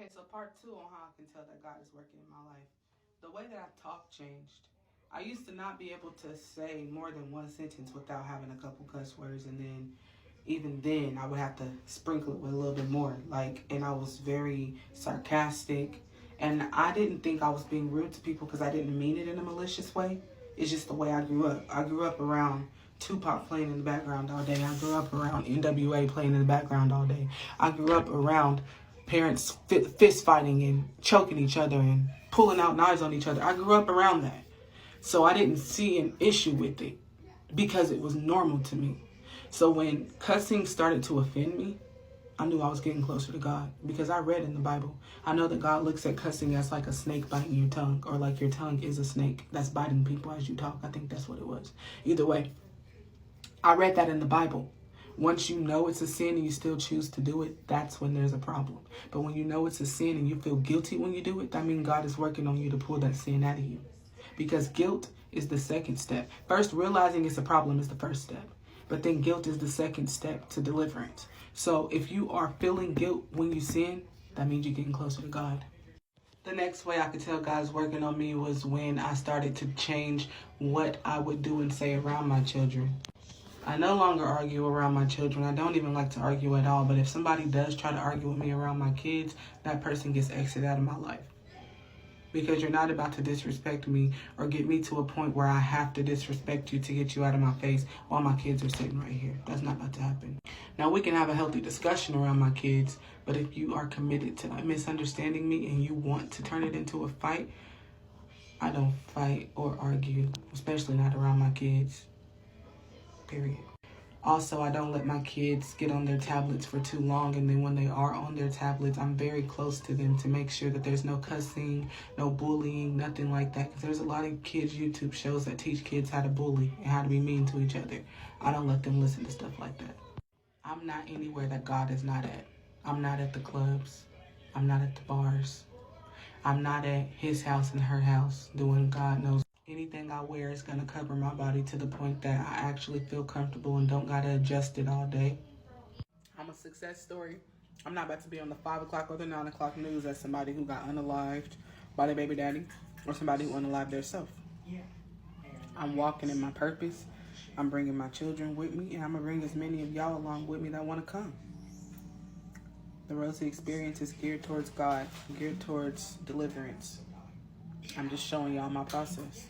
Okay, so part two on how I can tell that God is working in my life. The way that I talk changed. I used to not be able to say more than one sentence without having a couple cuss words, and then even then I would have to sprinkle it with a little bit more. And I was very sarcastic, and I didn't think I was being rude to people because I didn't mean it in a malicious way. It's just the way I grew up. I grew up around Tupac playing in the background all day. I grew up around NWA playing in the background all day. I grew up around parents fist fighting and choking each other and pulling out knives on each other. I grew up around that. So I didn't see an issue with it because it was normal to me. So when cussing started to offend me, I knew I was getting closer to God because I read in the Bible. I know that God looks at cussing as like a snake biting your tongue, or like your tongue is a snake that's biting people as you talk. I think that's what it was. Either way, I read that in the Bible. Once you know it's a sin and you still choose to do it, that's when there's a problem. But when you know it's a sin and you feel guilty when you do it, that means God is working on you to pull that sin out of you. Because guilt is the second step. First, realizing it's a problem is the first step. But then guilt is the second step to deliverance. So if you are feeling guilt when you sin, that means you're getting closer to God. The next way I could tell God's working on me was when I started to change what I would do and say around my children. I no longer argue around my children. I don't even like to argue at all. But if somebody does try to argue with me around my kids, that person gets exited out of my life. Because you're not about to disrespect me or get me to a point where I have to disrespect you to get you out of my face while my kids are sitting right here. That's not about to happen. Now, we can have a healthy discussion around my kids, but if you are committed to misunderstanding me and you want to turn it into a fight, I don't fight or argue, especially not around my kids. Period. Also, I don't let my kids get on their tablets for too long, and then when they are on their tablets, I'm very close to them to make sure that there's no cussing, no bullying, nothing like that. Because there's a lot of kids' YouTube shows that teach kids how to bully and how to be mean to each other. I don't let them listen to stuff like that. I'm not anywhere that God is not at. I'm not at the clubs. I'm not at the bars. I'm not at his house and her house doing God knows. Anything I wear is going to cover my body to the point that I actually feel comfortable and don't got to adjust it all day. I'm a success story. I'm not about to be on the 5 o'clock or the 9 o'clock news as somebody who got unalived by their baby daddy or somebody who unalived theirself. I'm walking in my purpose. I'm bringing my children with me, and I'm going to bring as many of y'all along with me that want to come. The Rosie experience is geared towards God, geared towards deliverance. I'm just showing y'all my process.